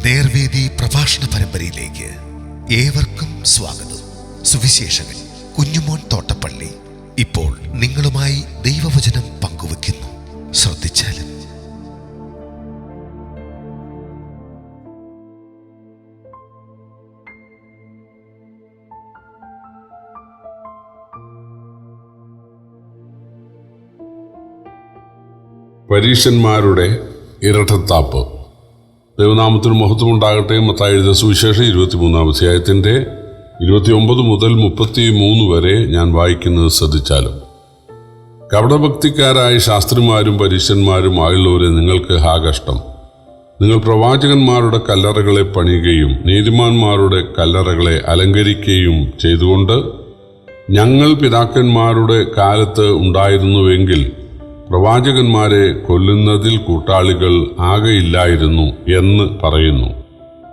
നേർവേദി പ്രഭാഷണ പരമ്പരയിലേക്ക് ഏവർക്കും സ്വാഗതം. സുവിശേഷകൻ കുഞ്ഞുമോൻ തോട്ടപ്പള്ളി ഇപ്പോൾ നിങ്ങളുമായി ദൈവവചനം പങ്കുവെക്കുന്നു. ശ്രദ്ധിച്ചാലും. പരീശന്മാരുടെ ഇരട്ടത്താപ്പ്. ദൈവനാമത്തിന് മഹത്വമുണ്ടാകട്ടെ. മത്തായി എഴുതിയ സുവിശേഷം 23-ാം അധ്യായത്തിൻ്റെ 29 മുതൽ 33 വരെ ഞാൻ വായിക്കുന്നത് ശ്രദ്ധിച്ചാലും. കപടഭക്തിക്കാരായ ശാസ്ത്രിമാരും പരീശന്മാരും ആയുള്ളവരെ നിങ്ങൾക്ക് ഹാ കഷ്ടം. നിങ്ങൾ പ്രവാചകന്മാരുടെ കല്ലറകളെ പണിയുകയും നീതിമാന്മാരുടെ കല്ലറകളെ അലങ്കരിക്കുകയും ചെയ്തുകൊണ്ട് ഞങ്ങൾ പിതാക്കന്മാരുടെ കാലത്ത് ഉണ്ടായിരുന്നുവെങ്കിൽ പ്രവാചകന്മാരെ കൊല്ലുന്നതിൽ കൂട്ടാളികൾ ആകെയില്ലായിരുന്നു എന്ന് പറയുന്നു.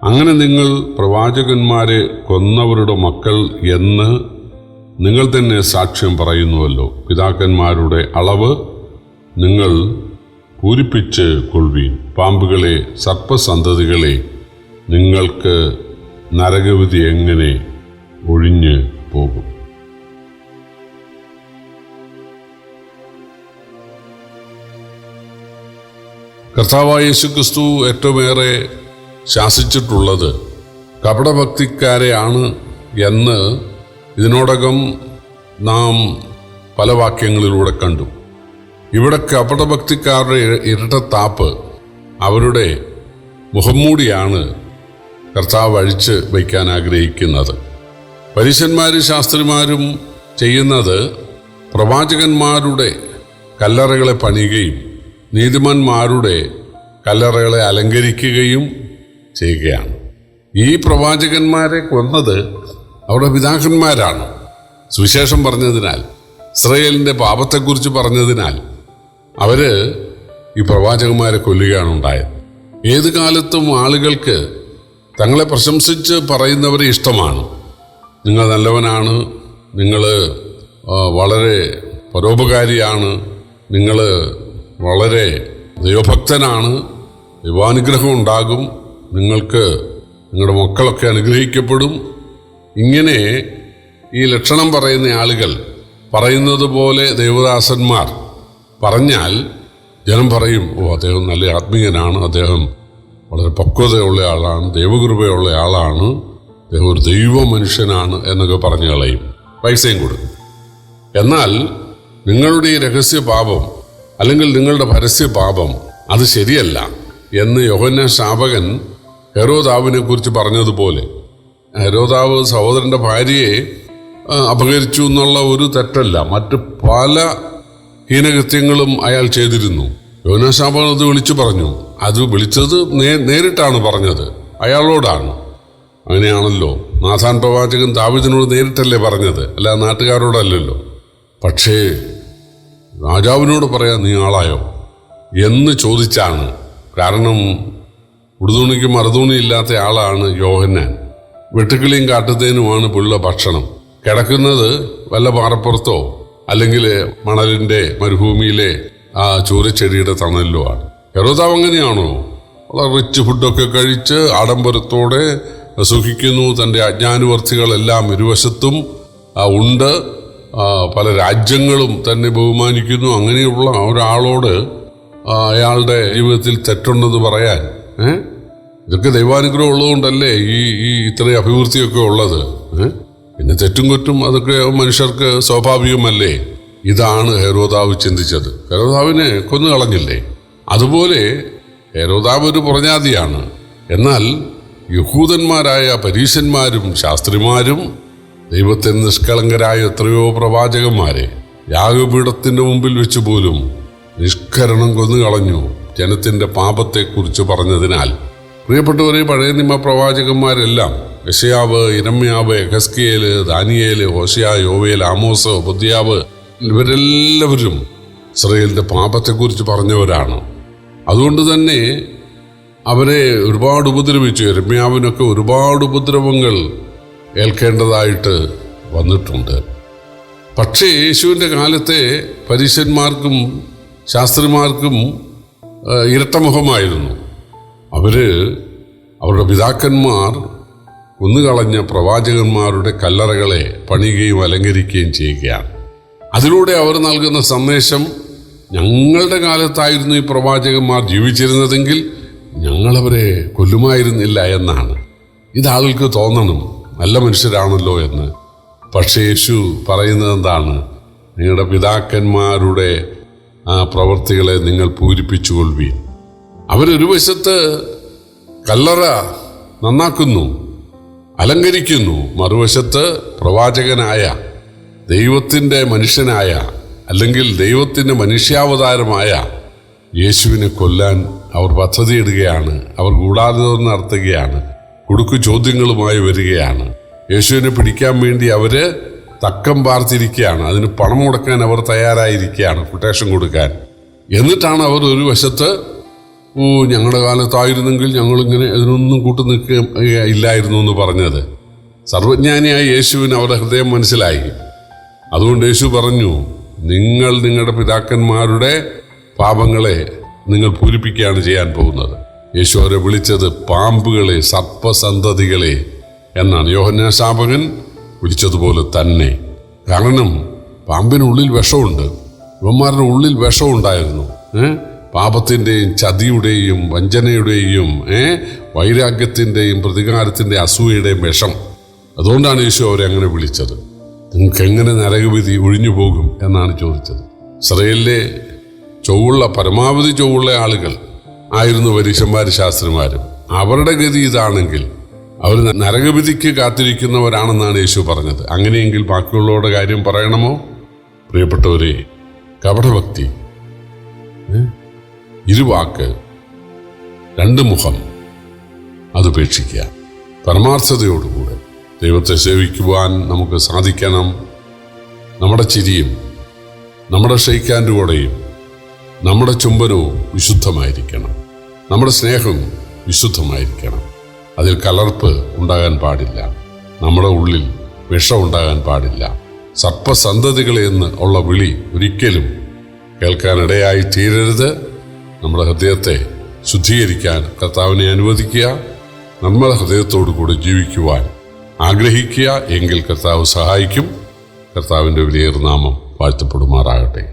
അങ്ങനെ നിങ്ങൾ പ്രവാചകന്മാരെ കൊന്നവരുടെ മക്കൾ എന്ന് നിങ്ങൾ തന്നെ സാക്ഷ്യം പറയുന്നുവല്ലോ. പിതാക്കന്മാരുടെ അളവ് നിങ്ങൾ പൂരിപ്പിച്ച് കൊള്ളുവീൻ. പാമ്പുകളെ, സർപ്പസന്തതികളെ, നിങ്ങൾക്ക് നരകവിധി എങ്ങനെ ഒഴിഞ്ഞ് പോകും? കർത്താവായ യേശുക്രിസ്തു ഏറ്റവുമേറെ ശാസിച്ചിട്ടുള്ളത് കപടഭക്തിക്കാരെയാണ് എന്ന് ഇതിനോടകം നാം പല വാക്യങ്ങളിലൂടെ കണ്ടു. ഇവിടെ കപടഭക്തിക്കാരുടെ ഇരട്ടത്താപ്പ്, അവരുടെ മുഖംമൂടിയാണ് കർത്താവ് അഴിച്ച് വയ്ക്കാൻ ആഗ്രഹിക്കുന്നത്. പരീശന്മാരും ശാസ്ത്രിമാരും ചെയ്യുന്നത് പ്രവാചകന്മാരുടെ കല്ലറകളെ പണിയുകയും നീതിമാന്മാരുടെ കല്ലറകളെ അലങ്കരിക്കുകയും ചെയ്യുകയാണ്. ഈ പ്രവാചകന്മാരെ കൊന്നത് അവരുടെ പിതാക്കന്മാരാണ്. സുവിശേഷം പറഞ്ഞതിനാൽ, ഇസ്രായേലിൻ്റെ പാപത്തെക്കുറിച്ച് പറഞ്ഞതിനാൽ അവര് ഈ പ്രവാചകന്മാരെ കൊല്ലുകയാണ് ഉണ്ടായത്. ഏത് കാലത്തും ആളുകൾക്ക് തങ്ങളെ പ്രശംസിച്ച് പറയുന്നവരെ ഇഷ്ടമാണ്. നിങ്ങൾ നല്ലവനാണ്, നിങ്ങൾ വളരെ പരോപകാരിയാണ്, നിങ്ങൾ വളരെ ദൈവഭക്തനാണ്, ദൈവാനുഗ്രഹം ഉണ്ടാകും, നിങ്ങൾക്ക് നിങ്ങളുടെ മക്കളൊക്കെ അനുഗ്രഹിക്കപ്പെടും. ഇങ്ങനെ ഈ ലക്ഷണം പറയുന്ന ആളുകൾ പറയുന്നത് പോലെ ദൈവദാസന്മാർ പറഞ്ഞാൽ ജനം പറയും, ഓ അദ്ദേഹം നല്ല ആത്മീയനാണ്, അദ്ദേഹം വളരെ പക്വതയുള്ള ആളാണ്, ദൈവകൃപയുള്ള ആളാണ്, അദ്ദേഹം ഒരു ദൈവ മനുഷ്യനാണ് എന്നൊക്കെ പറഞ്ഞു കളയും, പൈസയും കൊടുക്കും. എന്നാൽ നിങ്ങളുടെ ഈ രഹസ്യ പാപം അല്ലെങ്കിൽ നിങ്ങളുടെ പരസ്യ പാപം അത് ശരിയല്ല എന്ന് യോഹന്നാൻ സ്നാപകൻ ഹെരോദാവിനെ കുറിച്ച് പറഞ്ഞതുപോലെ, ഹെരോദാവ് സഹോദരൻ്റെ ഭാര്യയെ അപഹരിച്ചു എന്നുള്ള ഒരു തെറ്റല്ല, മറ്റ് പല ഹീനകൃത്യങ്ങളും അയാൾ ചെയ്തിരുന്നു. യോഹന്നാൻ സ്നാപകൻ അത് വിളിച്ചു പറഞ്ഞു. അത് വിളിച്ചത് നേരിട്ടാണ് പറഞ്ഞത്, അയാളോടാണ്. അങ്ങനെയാണല്ലോ നാഥാൻ പ്രവാചകൻ ദാവീദിനോട് നേരിട്ടല്ലേ പറഞ്ഞത്, അല്ല നാട്ടുകാരോടല്ലല്ലോ. പക്ഷേ രാജാവിനോട് പറയാൻ നീ ആളായോ എന്ന് ചോദിച്ചാണ്. കാരണം ഉടുതുണിക്ക് മറുതുണി ഇല്ലാത്ത ആളാണ് യോഹന്നാൻ. വെട്ടുക്കിളിയും കാട്ടുതേനുമാണ് പുള്ള ഭക്ഷണം. കിടക്കുന്നത് വല്ല പാറപ്പുറത്തോ അല്ലെങ്കിൽ മണലിൻ്റെ മരുഭൂമിയിലെ ആ ചൂരച്ചെടിയുടെ തണലിലോ ആണ്. ഹെരോദാവ് അങ്ങനെയാണോ? വളരെ റിച്ച് ഫുഡൊക്കെ കഴിച്ച് ആഡംബരത്തോടെ സുഖിക്കുന്നു. തൻ്റെ അജ്ഞാനുവർത്തികളെല്ലാം ഇരുവശത്തും ഉണ്ട്. പല രാജ്യങ്ങളും തന്നെ ബഹുമാനിക്കുന്നു. അങ്ങനെയുള്ള ഒരാളോട് അയാളുടെ ജീവിതത്തിൽ തെറ്റുണ്ടെന്ന് പറയാൻ ഇതൊക്കെ ദൈവാനുഗ്രഹം ഉള്ളതുകൊണ്ടല്ലേ ഈ ഇത്രയും അഭിവൃദ്ധിയൊക്കെ ഉള്ളത്. പിന്നെ തെറ്റും കുറ്റും അതൊക്കെ മനുഷ്യർക്ക് സ്വാഭാവികമല്ലേ. ഇതാണ് ഹെരോദാവ് ചിന്തിച്ചത്. ഹെരോദാവിനെ കൊന്നു കളഞ്ഞില്ലേ? അതുപോലെ ഹെരോദാവ് ഒരു പുറജാതിയാണ്. എന്നാൽ യഹൂദന്മാരായ പരീശന്മാരും ശാസ്ത്രിമാരും ദൈവത്തിന് നിഷ്കളങ്കരായ എത്രയോ പ്രവാചകന്മാരെ യാഗപീഠത്തിൻ്റെ മുമ്പിൽ വെച്ച് പോലും നിഷ്കരണം കൊന്നുകളഞ്ഞു ജനത്തിൻ്റെ പാപത്തെക്കുറിച്ച് പറഞ്ഞതിനാൽ. പ്രിയപ്പെട്ടവരെ, പഴയ നിയമ പ്രവാചകന്മാരെല്ലാം യെശയ്യാവ്, യിരെമ്യാവ്, യെഹെസ്കേല്, ദാനിയേല്, ഹോശയ്യ, യോവേൽ, ആമോസ്, ഓബദ്യാവ്, ഇവരെല്ലാവരും ഇസ്രായേലിൻ്റെ പാപത്തെക്കുറിച്ച് പറഞ്ഞവരാണ്. അതുകൊണ്ട് തന്നെ അവരെ ഒരുപാട് ഉപദ്രവിച്ചു. യിരെമ്യാവിനൊക്കെ ഒരുപാട് ഉപദ്രവങ്ങൾ ഏൽക്കേണ്ടതായിട്ട് വന്നിട്ടുണ്ട്. പക്ഷേ യേശുവിൻ്റെ കാലത്തെ പരീശന്മാർക്കും ശാസ്ത്രിമാർക്കും ഇരട്ടമുഖമായിരുന്നു. അവർ അവരുടെ പിതാക്കന്മാർ കൊന്നുകളഞ്ഞ പ്രവാചകന്മാരുടെ കല്ലറകളെ പണിയുകയും അലങ്കരിക്കുകയും ചെയ്യുകയാണ്. അതിലൂടെ അവർ നൽകുന്ന സന്ദേശം, ഞങ്ങളുടെ കാലത്തായിരുന്നു ഈ പ്രവാചകന്മാർ ജീവിച്ചിരുന്നതെങ്കിൽ ഞങ്ങളവരെ കൊല്ലുമായിരുന്നില്ല എന്നാണ്. ഇത് ആളുകൾക്ക് തോന്നണം, നല്ല മനുഷ്യരാണല്ലോ എന്ന്. പക്ഷേ യേശു പറയുന്നത് എന്താണ്? നിങ്ങളുടെ പിതാക്കന്മാരുടെ ആ പ്രവൃത്തികളെ നിങ്ങൾ പൂരിപ്പിച്ചുകൊള്ളുവീൻ. അവരൊരു വശത്ത് കല്ലറ നന്നാക്കുന്നു, അലങ്കരിക്കുന്നു, മറുവശത്ത് പ്രവാചകനായ, ദൈവത്തിൻ്റെ മനുഷ്യനായ, അല്ലെങ്കിൽ ദൈവത്തിൻ്റെ മനുഷ്യാവതാരമായ യേശുവിനെ കൊല്ലാൻ അവർ പദ്ധതിയിടുകയാണ്. അവർ ഗൂഢാലോചന നടത്തുകയാണ്, കുടുക്കു ചോദ്യങ്ങളുമായി വരികയാണ്. യേശുവിനെ പിടിക്കാൻ വേണ്ടി അവര് തക്കം പാർത്തിരിക്കുകയാണ്. അതിന് പണം മുടക്കാൻ അവർ തയ്യാറായിരിക്കുകയാണ്, കൊട്ടേഷൻ കൊടുക്കാൻ. എന്നിട്ടാണ് അവർ ഒരു വശത്ത്, ഞങ്ങളുടെ കാലത്തായിരുന്നെങ്കിൽ ഞങ്ങളിങ്ങനെ ഇതിനൊന്നും കൂട്ടു നിൽക്കുക ഇല്ലായിരുന്നു എന്ന് പറഞ്ഞത്. സർവജ്ഞാനിയായ യേശുവിന് അവരുടെ ഹൃദയം മനസ്സിലായി. അതുകൊണ്ട് യേശു പറഞ്ഞു, നിങ്ങൾ നിങ്ങളുടെ പിതാക്കന്മാരുടെ പാപങ്ങളെ നിങ്ങൾ പൂരിപ്പിക്കുകയാണ് ചെയ്യാൻ പോകുന്നത്. യേശു അവരെ വിളിച്ചത് പാമ്പുകളെ, സർപ്പസന്തതികളെ എന്നാണ്. യോഹന്നാൻ സ്നാപകൻ വിളിച്ചതുപോലെ തന്നെ. കാരണം പാമ്പിനുള്ളിൽ വിഷമുണ്ട്, ഇവന്മാരുടെ ഉള്ളിൽ വിഷമുണ്ടായിരുന്നു. പാപത്തിൻ്റെയും ചതിയുടെയും വഞ്ചനയുടെയും വൈരാഗ്യത്തിൻ്റെയും പ്രതികാരത്തിൻ്റെ അസൂയയുടെയും വിഷം. അതുകൊണ്ടാണ് യേശു അവരെ അങ്ങനെ വിളിച്ചത്. നിങ്ങൾക്ക് എങ്ങനെ നരകവിധി ഒഴിഞ്ഞു പോകും എന്നാണ് ചോദിച്ചത്. ഇസ്രായേലിലെ പരമാവധി ചൊവ്വുള്ള ആളുകൾ ആയിരുന്നു പരീശന്മാരും ശാസ്ത്രിമാരും. അവരുടെ ഗതി ഇതാണെങ്കിൽ അവർ നരകവിധിക്ക് കാത്തിരിക്കുന്നവരാണെന്നാണ് യേശു പറഞ്ഞത്. അങ്ങനെയെങ്കിൽ ബാക്കിയുള്ളവരുടെ കാര്യം പറയണമോ? പ്രിയപ്പെട്ടവരെ, കപടഭക്തി, ഇരുവാക്ക്, രണ്ട് മുഖം, അതുപേക്ഷിക്കുക. പരമാർത്ഥതയോടുകൂടെ ദൈവത്തെ സേവിക്കുവാൻ നമുക്ക് സാധിക്കണം. നമ്മുടെ ചിരിയും നമ്മുടെ ഷെയ്ക്കാൻഡുകൂടെയും നമ്മുടെ ചുംബനവും വിശുദ്ധമായിരിക്കണം. നമ്മുടെ സ്നേഹം വിശുദ്ധമായിരിക്കണം. അതിൽ കലർപ്പ് ഉണ്ടാകാൻ പാടില്ല. നമ്മുടെ ഉള്ളിൽ വിഷം ഉണ്ടാകാൻ പാടില്ല. സർപ്പസന്തതികളെ എന്ന് ഉള്ള വിളി ഒരിക്കലും കേൾക്കാനിടയായി തീരരുത്. നമ്മുടെ ഹൃദയത്തെ ശുദ്ധീകരിക്കാൻ കർത്താവിനെ അനുവദിക്കുക. നമ്മുടെ ഹൃദയത്തോടു കൂടി ജീവിക്കുവാൻ ആഗ്രഹിക്കുക. എങ്കിൽ കർത്താവ് സഹായിക്കും. കർത്താവിൻ്റെ വലിയ നാമം വാഴ്ത്തപ്പെടുമാറാകട്ടെ.